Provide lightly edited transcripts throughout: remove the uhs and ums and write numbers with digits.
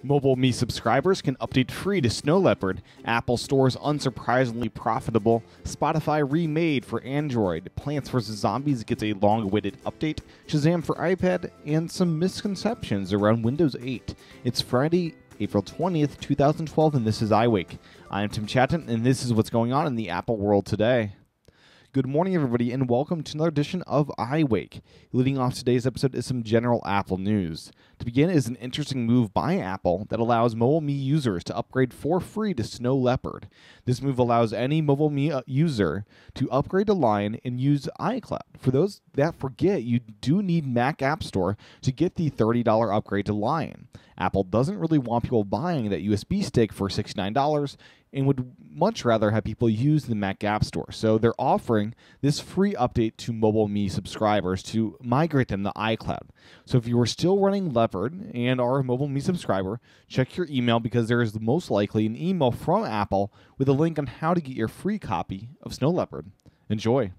Mobile Me subscribers can update free to Snow Leopard, Apple Store's unsurprisingly profitable, Spotify remade for Android, Plants vs. Zombies gets a long-awaited update, Shazam for iPad, and some misconceptions around Windows 8. It's Friday, April 20th, 2012, and this is iWake. I'm Tim Chaten, and this is what's going on in the Apple world today. Good morning, everybody, and welcome to another edition of iWake. Leading off today's episode is some general Apple news. To begin is an interesting move by Apple that allows Mobile Me users to upgrade for free to Snow Leopard. This move allows any Mobile Me user to upgrade to Lion and use iCloud. For those that forget, you do need Mac App Store to get the $30 upgrade to Lion. Apple doesn't really want people buying that USB stick for $69 and would much rather have people use the Mac App Store. So they're offering this free update to Mobile Me subscribers to migrate them to iCloud. So if you are still running Leopard and are a Mobile Me subscriber, check your email because there is most likely an email from Apple with a link on how to get your free copy of Snow Leopard. Enjoy.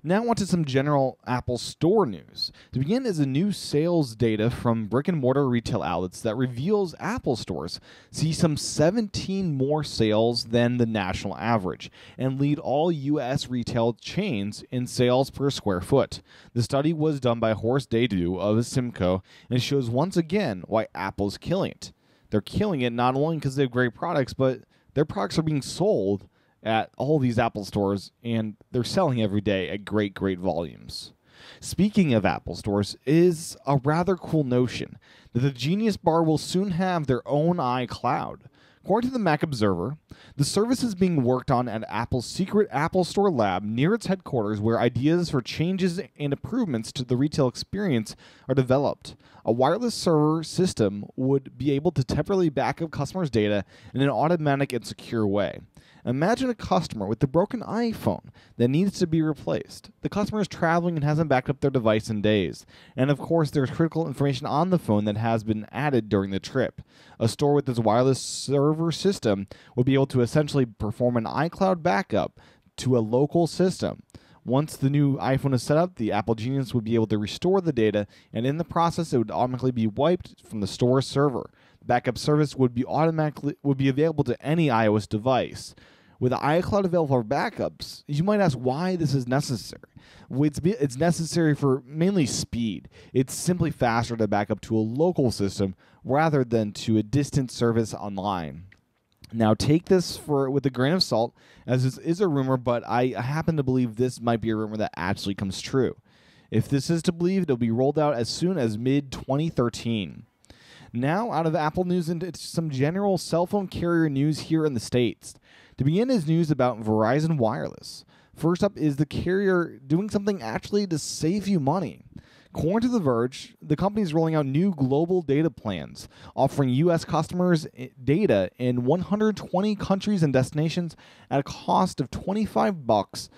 Now on to some general Apple Store news. To begin is a new sales data from brick-and-mortar retail outlets that reveals Apple stores see some 17 more sales than the national average and lead all U.S. retail chains in sales per square foot. The study was done by Horst Dadu of Simco, and it shows once again why Apple's killing it. They're killing it not only because they have great products, but their products are being sold at all these Apple stores, and they're selling every day at great volumes. Speaking of Apple stores is a rather cool notion that the Genius Bar will soon have their own iCloud. According to the Mac Observer, the service is being worked on at Apple's secret Apple Store lab near its headquarters, where ideas for changes and improvements to the retail experience are developed. A wireless server system would be able to temporarily back up customers' data in an automatic and secure way. Imagine a customer with a broken iPhone that needs to be replaced. The customer is traveling and hasn't backed up their device in days. And of course, there's critical information on the phone that has been added during the trip. A store with this wireless server system would be able to essentially perform an iCloud backup to a local system. Once the new iPhone is set up, the Apple Genius would be able to restore the data, and in the process, it would automatically be wiped from the store server. The backup service would be available to any iOS device. With iCloud available for backups, you might ask why this is necessary. It's necessary for mainly speed. It's simply faster to back up to a local system rather than to a distant service online. Now, take this with a grain of salt, as this is a rumor, but I happen to believe this might be a rumor that actually comes true. If this is to believe, it'll be rolled out as soon as mid-2013. Now, out of Apple news into some general cell phone carrier news here in the States. To begin is news about Verizon Wireless. First up is the carrier doing something actually to save you money. According to The Verge, the company is rolling out new global data plans, offering U.S. customers data in 120 countries and destinations at a cost of $25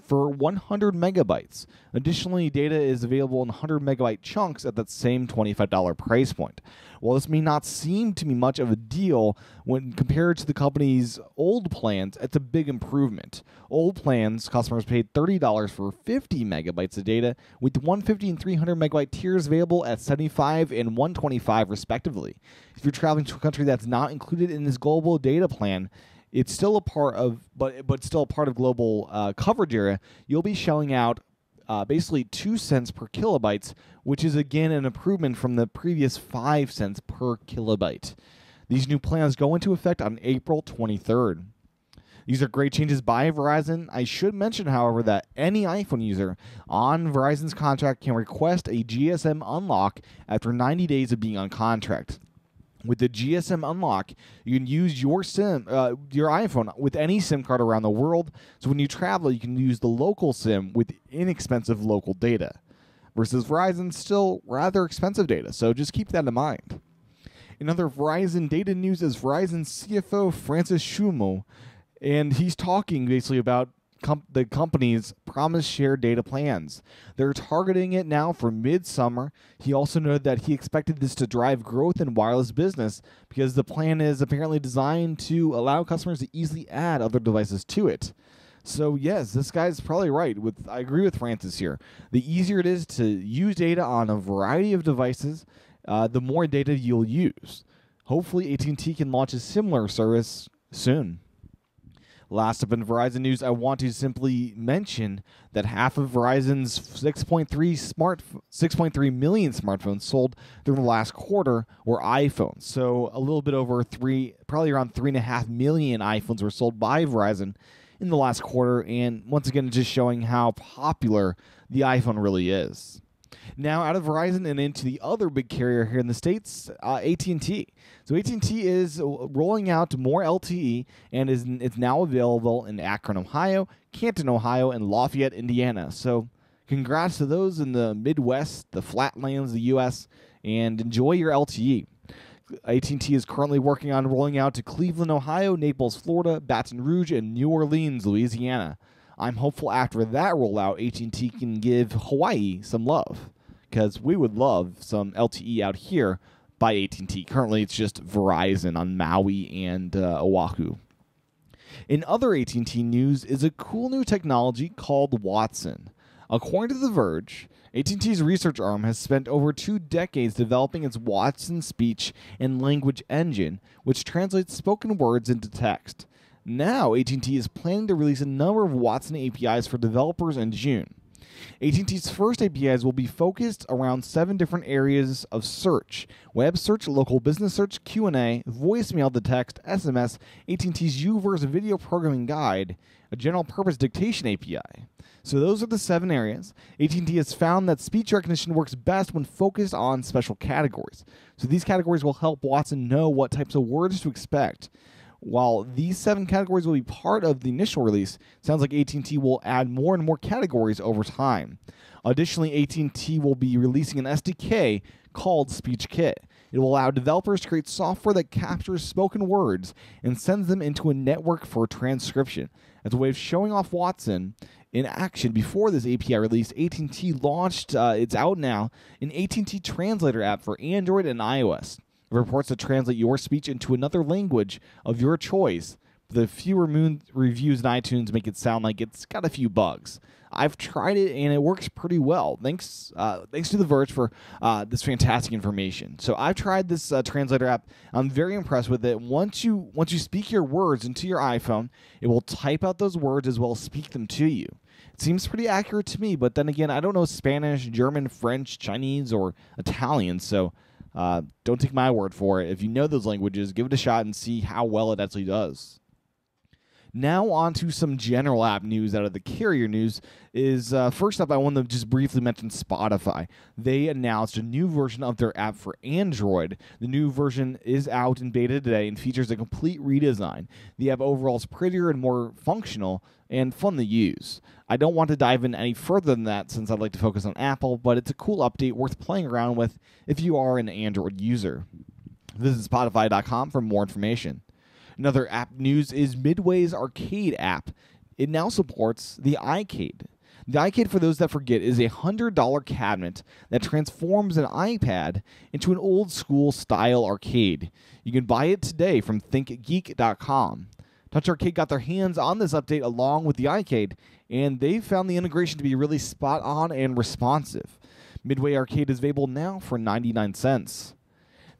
for 100 megabytes. Additionally, data is available in 100 megabyte chunks at that same $25 price point. While this may not seem to be much of a deal when compared to the company's old plans, it's a big improvement. Old plans, customers paid $30 for 50 megabytes of data, with 150 and 300 megabyte tiers available at $75 and $125 respectively. If you're traveling to a country that's not included in this global data plan, it's still a part of, but still a part of global coverage area. You'll be shelling out basically 2 cents per kilobytes, which is again an improvement from the previous 5 cents per kilobyte. These new plans go into effect on April 23rd. These are great changes by Verizon. I should mention, however, that any iPhone user on Verizon's contract can request a GSM unlock after 90 days of being on contract. With the GSM unlock, you can use your iPhone with any SIM card around the world. So when you travel, you can use the local SIM with inexpensive local data. Versus Verizon's still rather expensive data, so just keep that in mind. In other Verizon data news is Verizon CFO Francis Schumo, and he's talking basically about the company's promised shared data plans. They're targeting it now for mid-summer. He also noted that he expected this to drive growth in wireless business because the plan is apparently designed to allow customers to easily add other devices to it. So yes, this guy's probably right. I agree with Francis here. The easier it is to use data on a variety of devices, the more data you'll use. Hopefully, AT&T can launch a similar service soon. Last up in Verizon news, I want to simply mention that half of Verizon's 6.3 million smartphones sold during the last quarter were iPhones. So a little bit over probably around 3.5 million iPhones were sold by Verizon in the last quarter. And once again, just showing how popular the iPhone really is. Now, out of Verizon and into the other big carrier here in the States, AT&T. So AT&T is rolling out more LTE, and it's now available in Akron, Ohio, Canton, Ohio, and Lafayette, Indiana. So congrats to those in the Midwest, the Flatlands, the U.S., and enjoy your LTE. AT&T is currently working on rolling out to Cleveland, Ohio, Naples, Florida, Baton Rouge, and New Orleans, Louisiana. I'm hopeful after that rollout, AT&T can give Hawaii some love, because we would love some LTE out here by AT&T. Currently, it's just Verizon on Maui and Oahu. In other AT&T news is a cool new technology called Watson. According to The Verge, AT&T's research arm has spent over 2 decades developing its Watson speech and language engine, which translates spoken words into text. Now, AT&T is planning to release a number of Watson APIs for developers in June. AT&T's first APIs will be focused around 7 different areas of search: web search, local business search, Q&A, voicemail to text, SMS, AT&T's UVerse video programming guide, a general purpose dictation API. So those are the 7 areas. AT&T has found that speech recognition works best when focused on special categories. So these categories will help Watson know what types of words to expect. While these 7 categories will be part of the initial release, it sounds like AT&T will add more and more categories over time. Additionally, AT&T will be releasing an SDK called SpeechKit. It will allow developers to create software that captures spoken words and sends them into a network for transcription. As a way of showing off Watson in action, before this API release, AT&T launched, it's out now, an AT&T Translator app for Android and iOS. It reports to translate your speech into another language of your choice. The few reviews in iTunes make it sound like it's got a few bugs. I've tried it, and it works pretty well. Thanks to The Verge for this fantastic information. So I've tried this translator app. I'm very impressed with it. Once you speak your words into your iPhone, it will type out those words as well as speak them to you. It seems pretty accurate to me, but then again, I don't know Spanish, German, French, Chinese, or Italian, so don't take my word for it. If you know those languages, give it a shot and see how well it actually does. Now on to some general app news out of the carrier news. First up, I want to just briefly mention Spotify. They announced a new version of their app for Android. The new version is out in beta today and features a complete redesign. The app overall is prettier and more functional and fun to use. I don't want to dive in any further than that since I'd like to focus on Apple, but it's a cool update worth playing around with if you are an Android user. Visit Spotify.com for more information. Another app news is Midway's arcade app. It now supports the iCade. The iCade, for those that forget, is a $100 cabinet that transforms an iPad into an old-school style arcade. You can buy it today from thinkgeek.com. Touch Arcade got their hands on this update along with the iCade, and they found the integration to be really spot on and responsive. Midway Arcade is available now for 99 cents.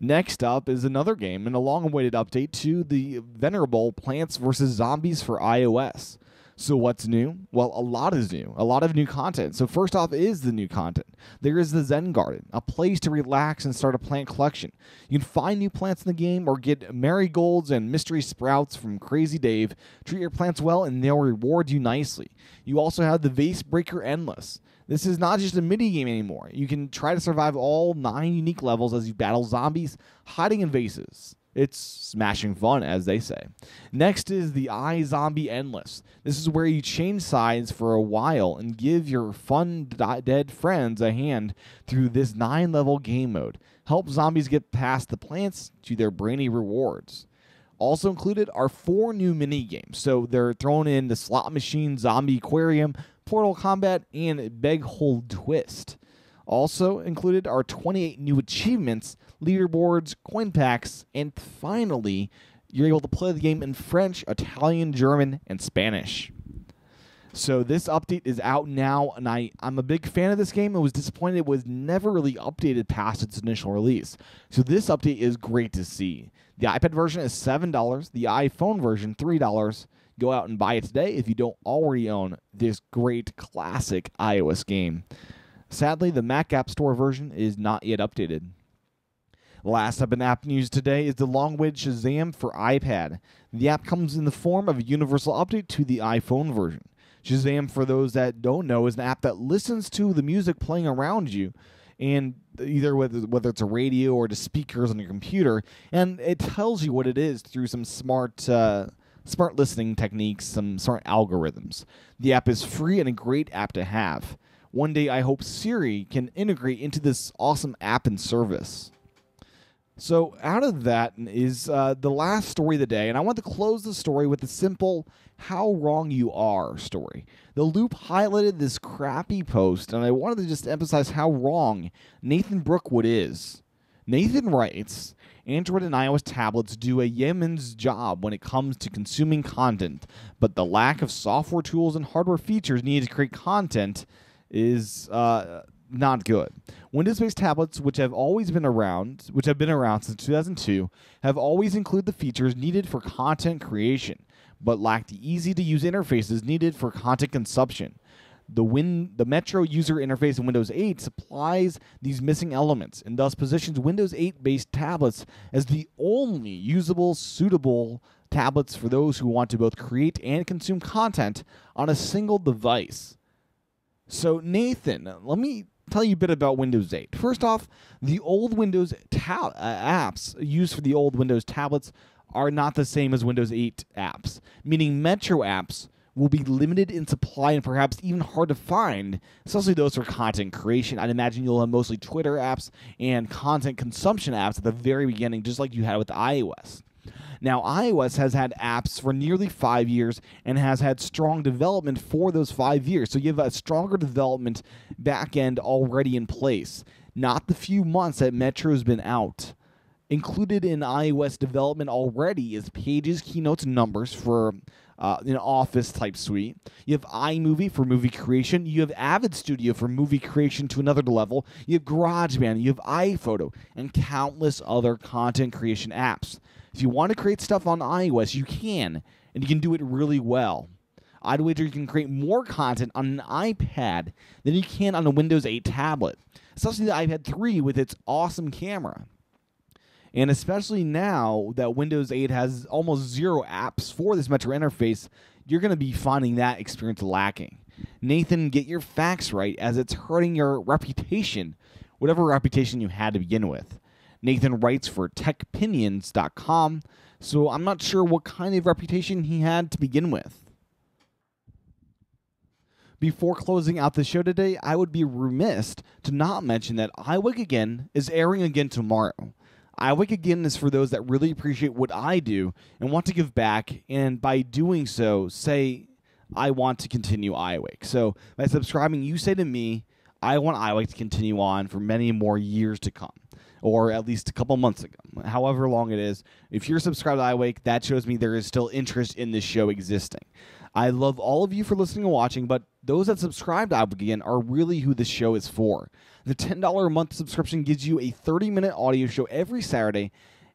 Next up is another game and a long-awaited update to the venerable Plants vs. Zombies for iOS. So what's new? Well, a lot is new. A lot of new content. So first off is the new content. There is the Zen Garden, a place to relax and start a plant collection. You can find new plants in the game or get marigolds and mystery sprouts from Crazy Dave. Treat your plants well and they'll reward you nicely. You also have the Vase Breaker Endless. This is not just a mini-game anymore. You can try to survive all 9 unique levels as you battle zombies hiding in vases. It's smashing fun, as they say. Next is the iZombie Endless. This is where you change sides for a while and give your fun dead friends a hand through this 9-level game mode. Help zombies get past the plants to their brainy rewards. Also included are 4 new mini-games. So they're thrown in the Slot Machine, Zombie Aquarium, Portal Combat, and Beg Hold Twist. Also included are 28 new achievements, leaderboards, coin packs, and finally, you're able to play the game in French, Italian, German, and Spanish. So this update is out now, and I'm a big fan of this game. I was disappointed it was never really updated past its initial release. So this update is great to see. The iPad version is $7, the iPhone version $3. Go out and buy it today if you don't already own this great classic iOS game. Sadly, the Mac App Store version is not yet updated. Last up in app news today is the long-awaited Shazam for iPad. The app comes in the form of a universal update to the iPhone version. Shazam, for those that don't know, is an app that listens to the music playing around you, and either whether it's a radio or the speakers on your computer, and it tells you what it is through some smart listening techniques, some smart algorithms. The app is free and a great app to have. One day I hope Siri can integrate into this awesome app and service. So out of that is the last story of the day, and I want to close the story with a simple "how wrong you are" story. The Loop highlighted this crappy post, and I wanted to just emphasize how wrong Nathan Brookwood is. Nathan writes, Android and iOS tablets do a yeoman's job when it comes to consuming content, but the lack of software tools and hardware features needed to create content is not good. Windows-based tablets, which have been around since 2002, have always included the features needed for content creation, but lack the easy-to-use interfaces needed for content consumption. The Metro user interface in Windows 8 supplies these missing elements, and thus positions Windows 8-based tablets as the only usable, suitable tablets for those who want to both create and consume content on a single device. So, Nathan, let me tell you a bit about Windows 8. First off, the old Windows apps used for the old Windows tablets are not the same as Windows 8 apps, meaning Metro apps will be limited in supply and perhaps even hard to find, especially those for content creation. I'd imagine you'll have mostly Twitter apps and content consumption apps at the very beginning, just like you had with iOS. Now, iOS has had apps for nearly 5 years and has had strong development for those 5 years. So you have a stronger development backend already in place, not the few months that Metro's been out. Included in iOS development already is Pages, Keynotes, and Numbers for an Office-type suite. You have iMovie for movie creation. You have Avid Studio for movie creation to another level. You have GarageBand. You have iPhoto, and countless other content creation apps. If you want to create stuff on iOS, you can, and you can do it really well. I'd wager you can create more content on an iPad than you can on a Windows 8 tablet, especially the iPad 3 with its awesome camera. And especially now that Windows 8 has almost zero apps for this Metro interface, you're going to be finding that experience lacking. Nathan, get your facts right, as it's hurting your reputation, whatever reputation you had to begin with. Nathan writes for techpinions.com, so I'm not sure what kind of reputation he had to begin with. Before closing out the show today, I would be remiss to not mention that iWake Again is airing again tomorrow. iWake Again is for those that really appreciate what I do and want to give back, and by doing so, say, I want to continue iWake. So by subscribing, you say to me, I want iWake to continue on for many more years to come, or at least a couple months ago, however long it is. If you're subscribed to iWake, that shows me there is still interest in this show existing. I love all of you for listening and watching, but those that subscribe to iWake Again are really who this show is for. The $10 a month subscription gives you a 30-minute audio show every Saturday,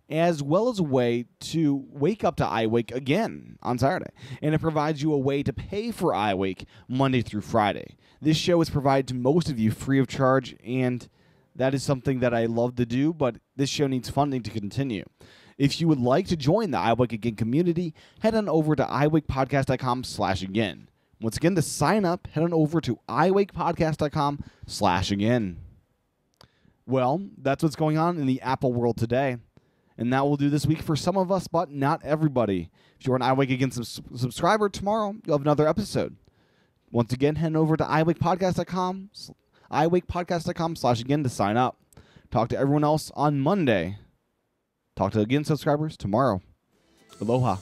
as well as a way to wake up to iWake Again on Saturday. And it provides you a way to pay for iWake Monday through Friday. This show is provided to most of you free of charge, and that is something that I love to do, but this show needs funding to continue. If you would like to join the iWake Again community, head on over to iWakePodcast.com/again. Once again, to sign up, head on over to iWakePodcast.com/again. Well, that's what's going on in the Apple world today. And that will do this week for some of us, but not everybody. If you're an iWake Again subscriber, tomorrow you'll have another episode. Once again, head over to iWakePodcast.com/again to sign up. Talk to everyone else on Monday. Talk to Again subscribers tomorrow. Aloha.